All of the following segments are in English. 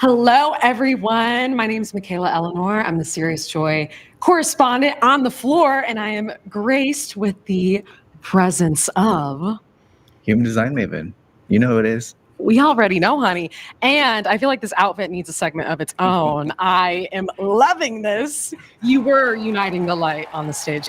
Hello, everyone. My name is Michaela Eleanor. I'm the Sirius Joy correspondent on the floor, and I am graced with the presence of... Human design maven. You know who it is. We already know, honey. And I feel like this outfit needs a segment of its own. I am loving this. You were uniting the light on the stage.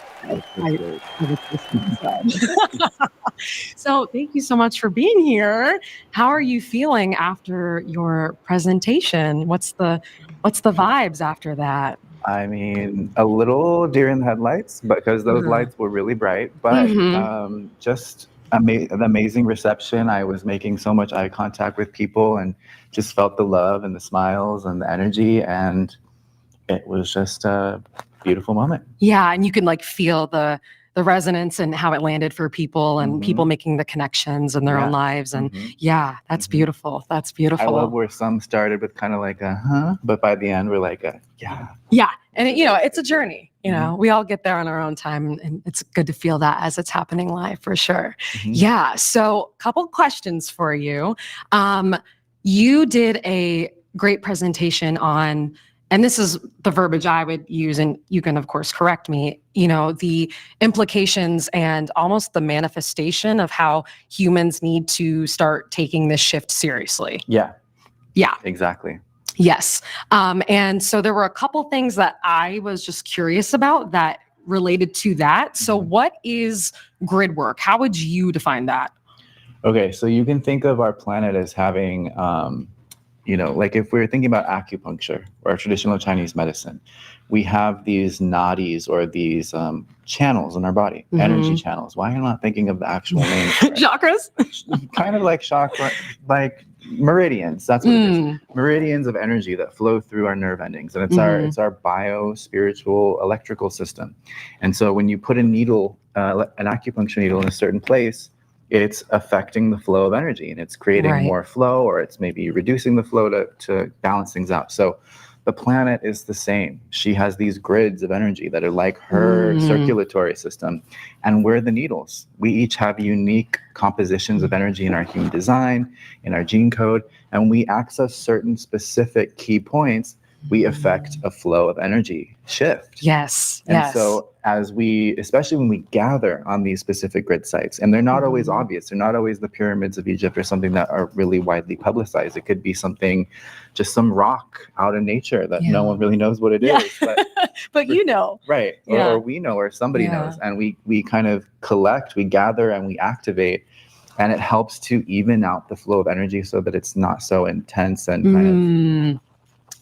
So thank you so much for being here. How are you feeling after your presentation? What's the vibes after that? I mean, a little deer in the headlights because those lights were really bright, but just the amazing reception. I was making so much eye contact with people and just felt the love and the smiles and the energy, and it was just a beautiful moment. Yeah, and you can like feel the resonance and how it landed for people and people making the connections in their own lives. And that's beautiful. That's beautiful. I love where some started with kind of like a, but by the end we're like a, yeah. Yeah. And it's a journey, we all get there on our own time, and it's good to feel that as it's happening live for sure. Yeah. So couple questions for you. You did a great presentation on, and this is the verbiage I would use, and you can, of course, correct me, the implications and almost the manifestation of how humans need to start taking this shift seriously. Yeah. Yeah. Exactly. Yes. And so there were a couple things that I was just curious about that related to that. So what is grid work? How would you define that? Okay. So you can think of our planet as having, like if we're thinking about acupuncture or traditional Chinese medicine, we have these nadis or these channels in our body, energy channels. Why am I not thinking of the actual name? Chakras? Kind of like chakra, like meridians. That's what it is. Meridians of energy that flow through our nerve endings, and it's our bio, spiritual, electrical system. And so when you put a needle, an acupuncture needle in a certain place, it's affecting the flow of energy, and it's creating more flow, or it's maybe reducing the flow to balance things out. So the planet is the same. She has these grids of energy that are like her circulatory system, and we're the needles. We each have unique compositions of energy in our human design, in our gene code, and we access certain specific key points. We affect a flow of energy shift. Yes. And so especially when we gather on these specific grid sites, and they're not always obvious, they're not always the pyramids of Egypt or something that are really widely publicized. It could be something, just some rock out in nature that no one really knows what it is. But right. Or we know, or somebody knows. And we kind of collect, we gather, and we activate. And it helps to even out the flow of energy so that it's not so intense and kind of...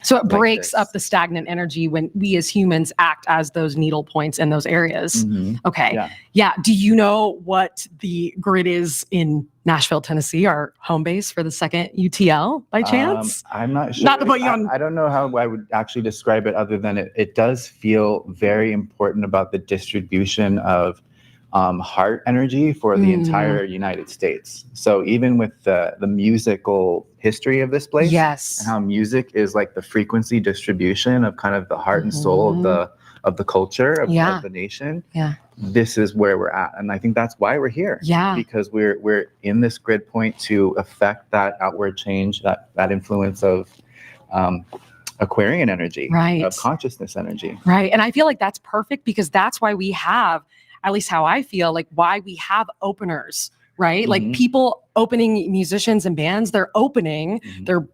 So it breaks up the stagnant energy when we as humans act as those needle points in those areas. Okay. Yeah. Do you know what the grid is in Nashville, Tennessee, our home base for the second UTL by chance? I'm not sure. Not to put you on. I don't know how I would actually describe it other than it does feel very important about the distribution of heart energy for the entire United States. So even with the musical history of this place, and how music is like the frequency distribution of kind of the heart and soul of the culture of the nation. This is where we're at, and I think that's why we're here. Because we're in this grid point to affect that outward change, that influence of Aquarian energy, of consciousness energy. Right, and I feel like that's perfect because that's why we have, at least how I feel, like why we have openers, right? Like people opening, musicians and bands, they're opening, they're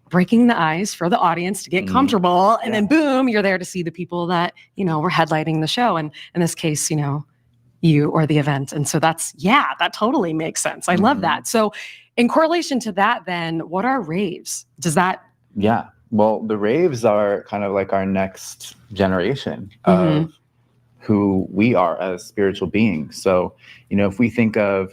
breaking the ice for the audience to get comfortable. And then boom, you're there to see the people that, were headlighting the show. And in this case, you or the event. And so that totally makes sense. I love that. So in correlation to that, then what are raves? Does that? Yeah. Well, the raves are kind of like our next generation of who we are as spiritual beings. So, if we think of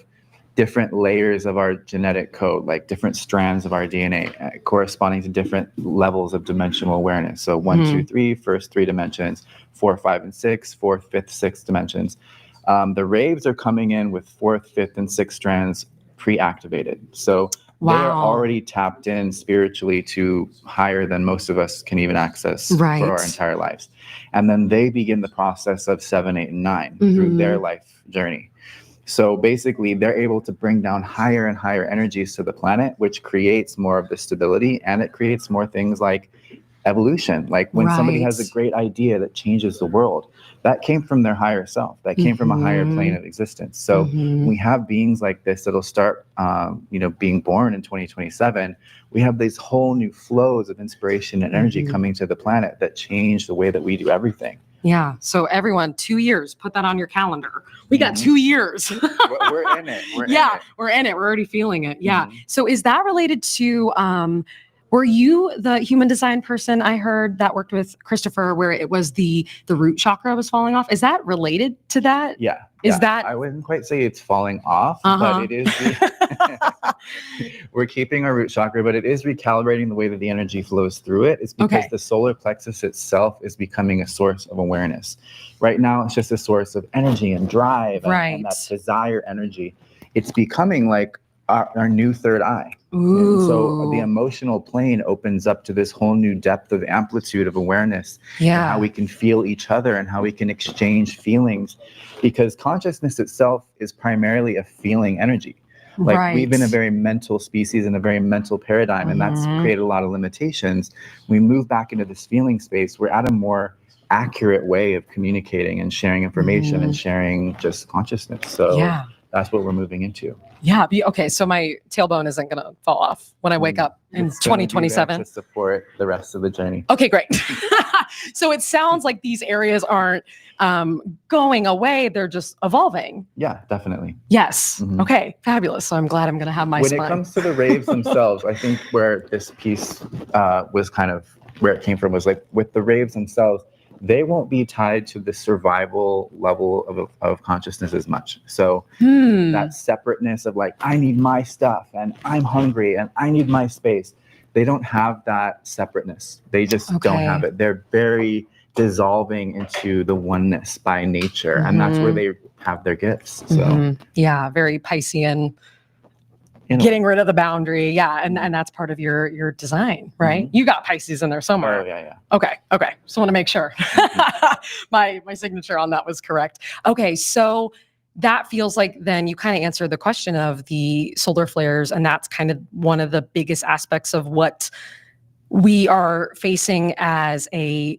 different layers of our genetic code, like different strands of our DNA corresponding to different levels of dimensional awareness. So 1, 2, 3, first 3 dimensions, 4, 5, and 6, 4th, 5th, 6th dimensions. The raves are coming in with 4th, 5th, and 6th strands pre-activated. So they're already tapped in spiritually to higher than most of us can even access for our entire lives. And then they begin the process of 7, 8, and 9 through their life journey. So basically, they're able to bring down higher and higher energies to the planet, which creates more of the stability, and it creates more things like evolution. Like when somebody has a great idea that changes the world, that came from their higher self, that came from a higher plane of existence. So we have beings like this that'll start being born in 2027. We have these whole new flows of inspiration and energy coming to the planet that change the way that we do everything. Yeah. So everyone, 2 years, put that on your calendar. We got 2 years. We're in it. We're in it. We're already feeling it. Yeah. So is that related to, were you the human design person I heard that worked with Christopher, where it was the root chakra was falling off? Is that related to that? Yeah. Is that? I wouldn't quite say it's falling off, but it is. We're keeping our root chakra, but it is recalibrating the way that the energy flows through it. It's because the solar plexus itself is becoming a source of awareness. Right now, it's just a source of energy and drive and that desire energy. It's becoming like our new third eye. Ooh. And so the emotional plane opens up to this whole new depth of amplitude of awareness. Yeah. And how we can feel each other and how we can exchange feelings, because consciousness itself is primarily a feeling energy. Like we've been a very mental species and a very mental paradigm, and that's created a lot of limitations. We move back into this feeling space. We're at a more accurate way of communicating and sharing information and sharing just consciousness. So that's what we're moving into. Yeah. Okay. So my tailbone isn't going to fall off when I wake up in 2027. To support the rest of the journey. Okay, great. So it sounds like these areas aren't going away. They're just evolving. Yeah, definitely. Yes. Okay, fabulous. So I'm glad I'm going to have my When it comes to the raves themselves, I think where this piece was kind of where it came from was like with the raves themselves, they won't be tied to the survival level of consciousness as much. So that separateness of like, I need my stuff and I'm hungry and I need my space. They don't have that separateness. They just don't have it. They're very dissolving into the oneness by nature. And that's where they have their gifts. So yeah, very Piscean. Getting rid of the boundary. Yeah. And that's part of your design, right? You got Pisces in there somewhere. Oh, yeah. Okay. Just want to make sure my signature on that was correct. Okay. So that feels like then you kind of answered the question of the solar flares. And that's kind of one of the biggest aspects of what we are facing as a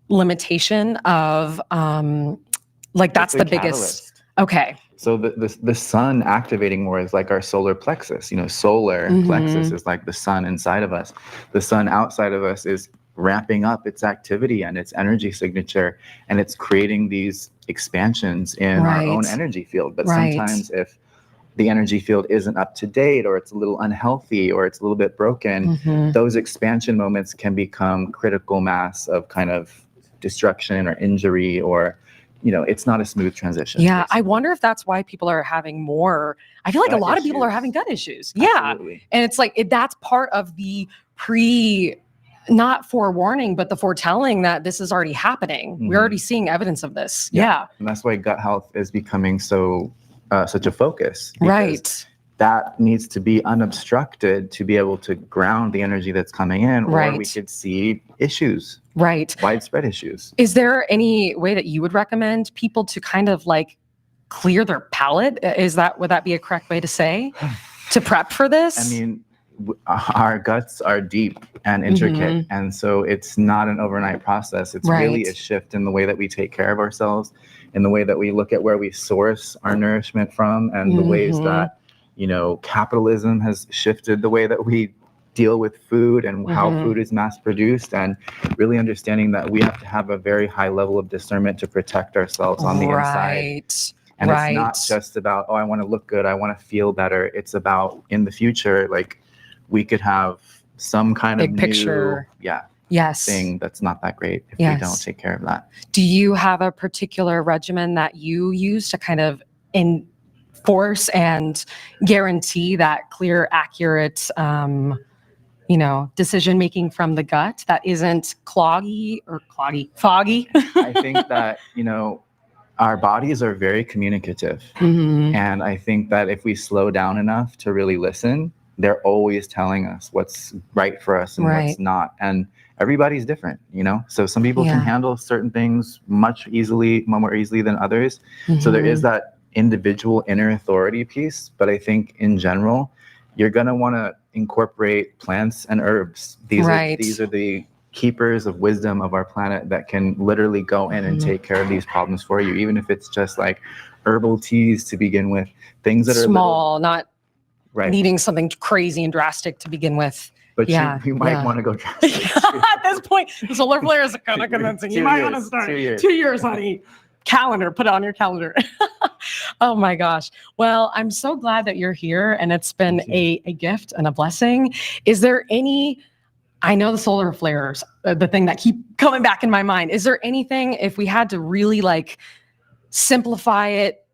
limitation of, that's the biggest. Okay. So the sun activating more is like our solar plexus. Solar plexus is like the sun inside of us. The sun outside of us is ramping up its activity and its energy signature, and it's creating these expansions in our own energy field. But sometimes if the energy field isn't up to date, or it's a little unhealthy, or it's a little bit broken, those expansion moments can become critical mass of kind of destruction or injury, or it's not a smooth transition. Yeah. Basically. I wonder if that's why people are having more. I feel like a lot of people are having gut issues. Absolutely. Yeah. And it's like, that's part of the not forewarning, but the foretelling that this is already happening. We're already seeing evidence of this. Yeah. And that's why gut health is becoming such a focus. Right. That needs to be unobstructed to be able to ground the energy that's coming in, or we could see issues. Right. Widespread issues. Is there any way that you would recommend people to kind of like clear their palate? Would that be a correct way to say to prep for this? I mean, our guts are deep and intricate. And so it's not an overnight process. It's really a shift in the way that we take care of ourselves, in the way that we look at where we source our nourishment from, and the ways that, capitalism has shifted the way that we deal with food and how food is mass produced, and really understanding that we have to have a very high level of discernment to protect ourselves on the inside. And it's not just about, I want to look good, I want to feel better. It's about, in the future, like, we could have some kind of picture. Thing that's not that great if we don't take care of that. Do you have a particular regimen that you use to kind of enforce and guarantee that clear, accurate, decision making from the gut that isn't foggy? I think that, our bodies are very communicative. And I think that if we slow down enough to really listen, they're always telling us what's right for us and what's not. And everybody's different, So some people can handle certain things more easily than others. So there is that individual inner authority piece, but I think in general, you're going to want to incorporate plants and herbs. These are the keepers of wisdom of our planet that can literally go in and take care of these problems for you, even if it's just like herbal teas to begin with, things that are small, not needing something crazy and drastic to begin with. But you might want to go drastic. At this point, the solar flare is kind of convincing. You might want to start 2 years, honey. Calendar, put it on your calendar. Oh my gosh. Well, I'm so glad that you're here, and it's been a gift and a blessing. Is there I know the solar flares, the thing that keep coming back in my mind. Is there anything, if we had to really like simplify it,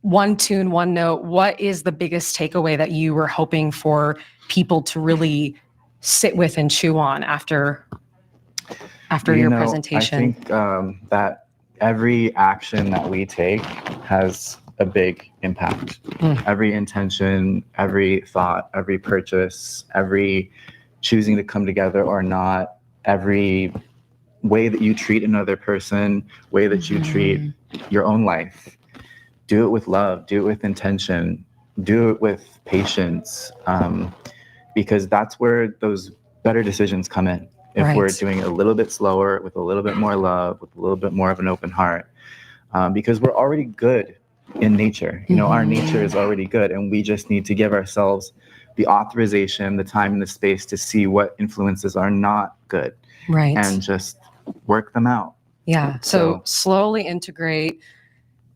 one tune, one note, what is the biggest takeaway that you were hoping for people to really sit with and chew on after your presentation? I think that every action that we take has a big impact. Every intention, every thought, every purchase, every choosing to come together or not, every way that you treat another person, way that you treat your own life. Do it with love, do it with intention, do it with patience, because that's where those better decisions come in. If we're doing it a little bit slower, with a little bit more love, with a little bit more of an open heart, because we're already good in nature. Our nature is already good, and we just need to give ourselves the authorization, the time and the space to see what influences are not good, and just work them out. So slowly integrate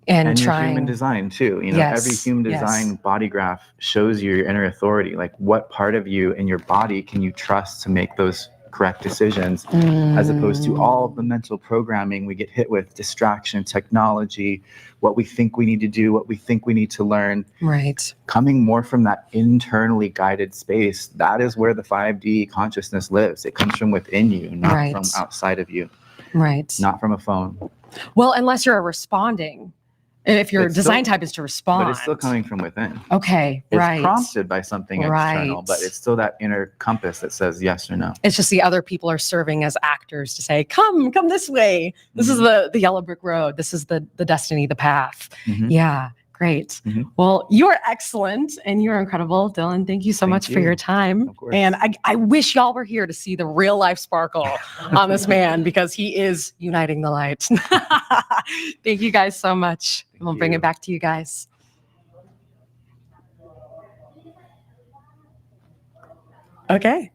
and your human design too. Every human design body graph shows you your inner authority. Like, what part of you in your body can you trust to make those correct decisions, as opposed to all of the mental programming we get hit with, distraction, technology, what we think we need to do, what we think we need to learn. Coming more from that internally guided space, that is where the 5D consciousness lives. It comes from within you, not from outside of you. Not from a phone. Well, unless you're responding. If your design type is to respond. But it's still coming from within. Okay, It's prompted by something external, but it's still that inner compass that says yes or no. It's just the other people are serving as actors to say, come this way. This is the yellow brick road. This is the destiny, the path. Yeah, great. Well, you are excellent and you're incredible, Dylan. Thank you so much for your time. Of course. And I wish y'all were here to see the real life sparkle on this man, because he is uniting the light. Thank you guys so much. We'll bring it back to you guys. Okay.